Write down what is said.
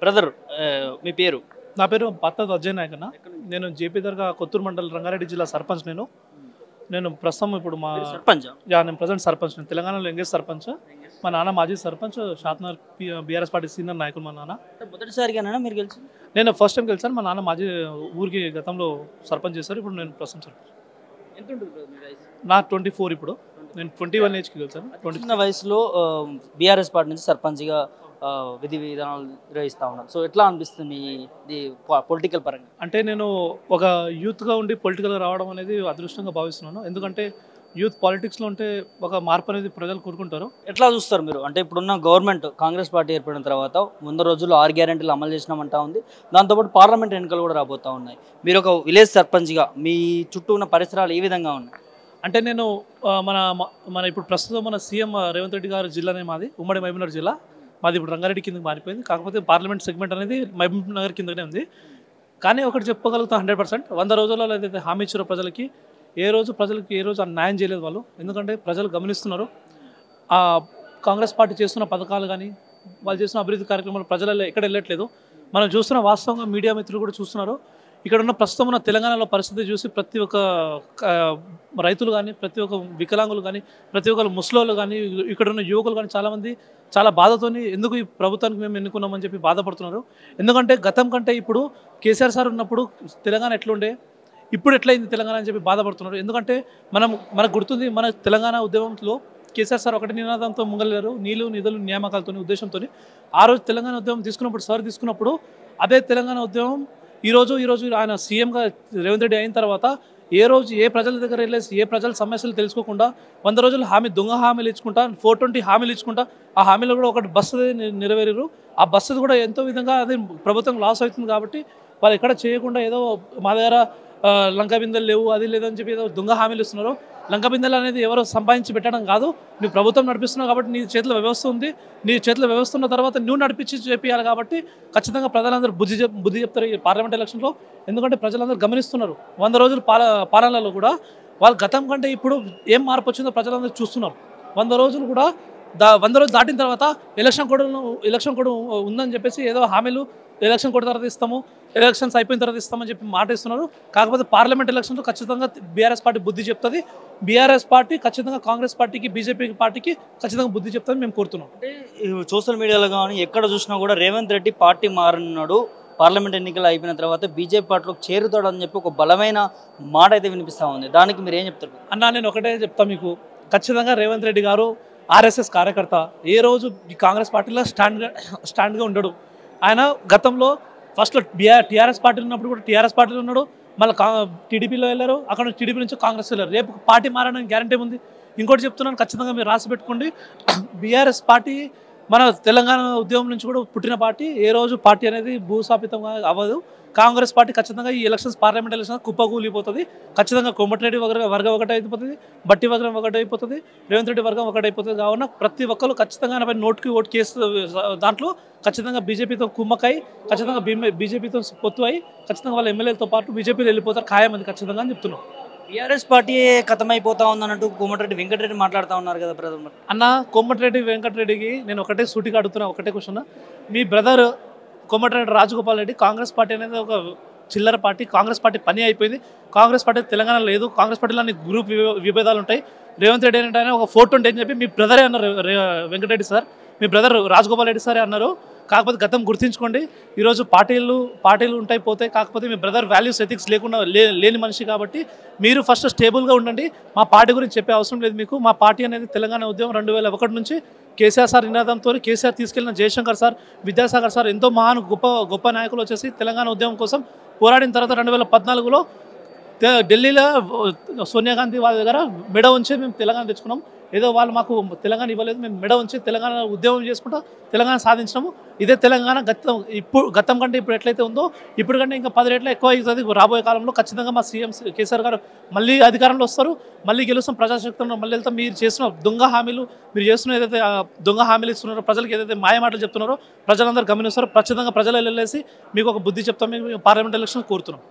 Brother మీ పేరు? నా పేరు పత్త అజయ్ నాయక్ అన్న. నేను జేపీ దర్గా కొత్తూరు మండలం రంగారెడ్డి జిల్లా సర్పంచ్. నేను ప్రస్తుతం ఇప్పుడు సర్పంచ్. నేను ప్రజెంట్ సర్పంచ్. నేను తెలంగాణలో ఎంగేజ్ సర్పంచ్. మా నాన్న మాజీ సర్పంచ్, షాత్నగర్ బీఆర్ఎస్ పార్టీ సీనియర్ నాయకులు మా నాన్న. మొదటిసారిగానా మీరు గెలిచి? నేను ఫస్ట్ టైం గెలిచాను. మా నాన్న మాజీ ఊరికి గతంలో సర్పంచ్ చేశారు. ఇప్పుడు నేను ప్రస్తుతం సర్పంచ్. ఎంత ఉంటుంది బ్రదర్ మీ వయసు? నా 24 ఇప్పుడు. నేను 21 ఏజ్కి గెలిచాను. చిన్న వయసులో బీఆర్ఎస్ పార్టీ నుంచి సర్పంచ్గా విధి విధానాలు నిర్వహిస్తూ ఉన్నాను. సో ఎట్లా అనిపిస్తుంది మీ పొలిటికల్ పరంగా? అంటే నేను ఒక యూత్గా ఉండి పొలిటికల్గా రావడం అనేది అదృష్టంగా భావిస్తున్నాను. ఎందుకంటే యూత్ పాలిటిక్స్లో ఉంటే ఒక మార్పు అనేది ప్రజలు కోరుకుంటారు. ఎట్లా చూస్తారు మీరు? అంటే ఇప్పుడున్న గవర్నమెంట్ కాంగ్రెస్ పార్టీ ఏర్పడిన తర్వాత ముందు రోజుల్లో 6 గ్యారెంటీలు అమలు చేసినామంటా ఉంది. దాంతోపాటు పార్లమెంట్ ఎన్నికలు కూడా రాబోతూ ఉన్నాయి. మీరు ఒక విలేజ్ సర్పంచ్గా మీ చుట్టూ ఉన్న పరిసరాలు ఏ విధంగా ఉన్నాయి? అంటే నేను మన ఇప్పుడు ప్రస్తుతం మన సీఎం రేవంత్ రెడ్డి గారి జిల్లానే మాది, ఉమ్మడి మహబూబ్నగర్ జిల్లా మాది. ఇప్పుడు రంగారెడ్డి కిందకి మారిపోయింది. కాకపోతే పార్లమెంట్ సెగ్మెంట్ అనేది మహబూబ్నగర్ కిందనే ఉంది. కానీ ఒకటి చెప్పగలుగుతాం, 100% 100 రోజులలో ఏదైతే హామీ ఇచ్చారో ప్రజలకి, ఏ రోజు న్యాయం చేయలేదు వాళ్ళు. ఎందుకంటే ప్రజలు గమనిస్తున్నారు. కాంగ్రెస్ పార్టీ చేస్తున్న పథకాలు కానీ వాళ్ళు చేస్తున్న అభివృద్ధి కార్యక్రమాలు ప్రజలలో ఎక్కడ వెళ్ళట్లేదు. మనం చూస్తున్న వాస్తవంగా మీడియా మిత్రులు కూడా చూస్తున్నారు. ఇక్కడ ఉన్న ప్రస్తుతం ఉన్న తెలంగాణలో పరిస్థితి చూసి ప్రతి ఒక్క రైతులు కానీ, ప్రతి ఒక్క వికలాంగులు కానీ, ప్రతి ఒక్కరు ముసలోళ్ళు కానీ, ఇక్కడ ఉన్న యువకులు కానీ చాలామంది చాలా బాధతోని ఎందుకు ఈ ప్రభుత్వానికి మేము ఎన్నుకున్నామని చెప్పి బాధపడుతున్నారు. ఎందుకంటే గతం కంటే ఇప్పుడు కేసీఆర్ సార్ ఉన్నప్పుడు తెలంగాణ ఎట్లుండే, ఇప్పుడు ఎట్లయింది తెలంగాణ అని చెప్పి బాధపడుతున్నారు. ఎందుకంటే మనకు గుర్తుంది, మన తెలంగాణ ఉద్యమంలో కేసీఆర్ సార్ ఒకటి నినాదంతో ముంగలేరు, నీళ్లు నిధులు నియామకాలతో ఉద్దేశంతో. ఆ రోజు తెలంగాణ ఉద్యమం తీసుకున్నప్పుడు అదే తెలంగాణ ఉద్యమం ఈరోజు ఆయన సీఎంగా రేవంత్ రెడ్డి అయిన తర్వాత ఏ ప్రజల దగ్గర వెళ్ళేసి ఏ ప్రజల సమస్యలు తెలుసుకోకుండా 100 రోజులు దొంగ హామీలు ఇచ్చుకుంటా, 420 హామీలు ఇచ్చుకుంటా, ఆ హామీలో కూడా ఒకటి బస్సు నెరవేరారు. ఆ బస్సు కూడా ఎంతో విధంగా అది ప్రభుత్వం లాస్ అవుతుంది. కాబట్టి వాళ్ళు ఎక్కడ చేయకుండా ఏదో మా దగ్గర లంక బిందెలు లేవు, అది లేదని చెప్పి ఏదో దొంగ హామీలు ఇస్తున్నారు. లంక బిందెలు అనేది ఎవరో సంపాదించి పెట్టడం కాదు. నువ్వు ప్రభుత్వం నడిపిస్తున్నావు కాబట్టి నీ చేతిలో వ్యవస్థ ఉంది. నీ చేతిలో వ్యవస్థ ఉన్న తర్వాత నువ్వు నడిపించి చెప్పాలి. కాబట్టి ఖచ్చితంగా ప్రజలందరూ బుద్ధి చెప్తారు ఈ పార్లమెంట్ ఎలక్షన్లో. ఎందుకంటే ప్రజలందరూ గమనిస్తున్నారు. 100 రోజుల పాలనలో కూడా వాళ్ళు గతం కంటే ఇప్పుడు ఏం మార్పు వచ్చిందో ప్రజలందరూ చూస్తున్నారు. 100 రోజులు కూడా 100 రోజులు దాటిన తర్వాత ఎలక్షన్ కోడ్ ఉందని చెప్పేసి ఏదో హామీలు, ఎలక్షన్ కోడ్ తర్వాత ఇస్తాము, ఎలక్షన్స్ అయిపోయిన తర్వాత ఇస్తామని చెప్పి మాట ఇస్తున్నారు. కాకపోతే పార్లమెంట్ ఎలక్షన్లో ఖచ్చితంగా బీఆర్ఎస్ పార్టీ బుద్ధి చెప్తుంది. బీఆర్ఎస్ పార్టీ ఖచ్చితంగా కాంగ్రెస్ పార్టీకి, బీజేపీ పార్టీకి ఖచ్చితంగా బుద్ధి చెప్తామని మేము కోరుతున్నాం. అంటే సోషల్ మీడియాలో కానీ ఎక్కడ చూసినా కూడా రేవంత్ రెడ్డి పార్టీ మారినాడు, పార్లమెంట్ ఎన్నికలు అయిపోయిన తర్వాత బీజేపీ పార్టీలోకి చేరుతాడని చెప్పి ఒక బలమైన మాట అయితే వినిపిస్తూ ఉంది. దానికి మీరు ఏం చెప్తారు? అన్నా నేను ఒకటే చెప్తాను మీకు, ఖచ్చితంగా రేవంత్ రెడ్డి గారు ఆర్ఎస్ఎస్ కార్యకర్త. ఏ రోజు ఈ కాంగ్రెస్ పార్టీలో స్టాండ్గా ఉండడు. ఆయన గతంలో ఫస్ట్లో టీఆర్ఎస్ పార్టీలో ఉన్నప్పుడు కూడా టీఆర్ఎస్ పార్టీలో ఉన్నాడు. మళ్ళీ టీడీపీలో వెళ్ళారు, అక్కడ టీడీపీ నుంచి కాంగ్రెస్ వెళ్ళారు. రేపు పార్టీ మారడానికి గ్యారంటీ ఉంది. ఇంకోటి చెప్తున్నాను, ఖచ్చితంగా మీరు రాసి పెట్టుకోండి. బీఆర్ఎస్ పార్టీ మన తెలంగాణ ఉద్యమం నుంచి కూడా పుట్టిన పార్టీ. ఏ రోజు పార్టీ అనేది భూస్థాపితంగా అవ్వదు. కాంగ్రెస్ పార్టీ ఖచ్చితంగా ఈ ఎలక్షన్స్, పార్లమెంట్ ఎలక్షన్స్ కుప్పకూలిపోతుంది. ఖచ్చితంగా కోమటిరెడ్డి వర్గం ఒకటి అయిపోతుంది, బట్టి వర్గం ఒకటి అయిపోతుంది, రేవంత్ రెడ్డి వర్గం ఒకటి అయిపోతుంది. కావున ప్రతి ఒక్కరు ఖచ్చితంగా నోటుకి ఓటు కేసు దాంట్లో ఖచ్చితంగా బీజేపీతో కుమ్మకాయి, ఖచ్చితంగా బీజేపీతో పొత్తు అయి ఖచ్చితంగా వాళ్ళ ఎమ్మెల్యేలతో పాటు బీజేపీలో వెళ్ళిపోతారు ఖాయం అని ఖచ్చితంగా అని చెప్తున్నాం. బీఆర్ఎస్ పార్టీ ఖతమైపోతా ఉందన్నట్టు కోమటిరెడ్డి వెంకటరెడ్డి మాట్లాడుతూ ఉన్నారు కదా ప్రధాని అన్న. కోమటిరెడ్డి వెంకటరెడ్డికి నేను ఒకటే సూటిగా అడుగుతున్నా, ఒకటే క్వశ్చన్. మీ బ్రదర్ కోమటిరెడ్డి రాజగోపాల్ రెడ్డి, కాంగ్రెస్ పార్టీ అనేది ఒక చిల్లర పార్టీ. కాంగ్రెస్ పార్టీ పని అయిపోయింది. కాంగ్రెస్ పార్టీ తెలంగాణ లేదు. కాంగ్రెస్ పార్టీలో అన్ని గ్రూప్ విభేదాలు ఉంటాయి. రేవంత్ రెడ్డి ఏంటంటే ఒక 420 అని చెప్పి మీ బ్రదరే అన్నారు. వెంకటరెడ్డి సార్, మీ బ్రదర్ రాజగోపాల్ రెడ్డి సారే అన్నారు. కాకపోతే గతం గుర్తించుకోండి. ఈరోజు పార్టీలు ఉంటాయి పోతాయి. కాకపోతే మీ బ్రదర్ వాల్యూస్, ఎథిక్స్ లేకుండా లేని మనిషి. కాబట్టి మీరు ఫస్ట్ స్టేబుల్గా ఉండండి. మా పార్టీ గురించి చెప్పే అవసరం లేదు మీకు. మా పార్టీ అనేది తెలంగాణ ఉద్యమం 2001 నుంచి కేసీఆర్ సార్ నినాదంతో కేసీఆర్ తీసుకెళ్లిన జయశంకర్ సార్, విద్యాసాగర్ సార్ ఎంతో గొప్ప నాయకులు వచ్చేసి తెలంగాణ ఉద్యమం కోసం పోరాడిన తర్వాత 2014లో ఢిల్లీలో సోనియా గాంధీ వాళ్ళ దగ్గర మెడ ఉంచి మేము తెలంగాణ తెచ్చుకున్నాం. ఏదో వాళ్ళు మాకు తెలంగాణ ఇవ్వలేదు, మేము మెడ ఉంచి తెలంగాణ ఉద్యమం చేసుకుంటూ తెలంగాణ సాధించినాము. ఇదే తెలంగాణ గతం కంటే ఇప్పుడు ఎట్లయితే ఉందో ఇప్పుడు కంటే ఇంకా 10 రెట్లు ఎక్కువ అవుతుంది. రాబోయే కాలంలో ఖచ్చితంగా మా సీఎం కేసీఆర్ గారు మళ్ళీ అధికారంలో వస్తారు, మళ్ళీ గెలుస్తాం, ప్రజాశక్తిలో మళ్ళీ వెళ్తాం. మీరు చేస్తున్న దొంగ హామీలు, మీరు చేస్తున్న ఏదైతే దొంగ హామీలు ఇస్తున్నారో, ప్రజలకు ఏదైతే మాయమాటలు చెప్తున్నారో ప్రజలందరూ గమనిస్తారు. ఖచ్చితంగా ప్రజలు వెళ్ళేసి మీకు ఒక బుద్ధి చెప్తాం. మీకు పార్లమెంట్ ఎలక్షన్ కోరుతున్నాం.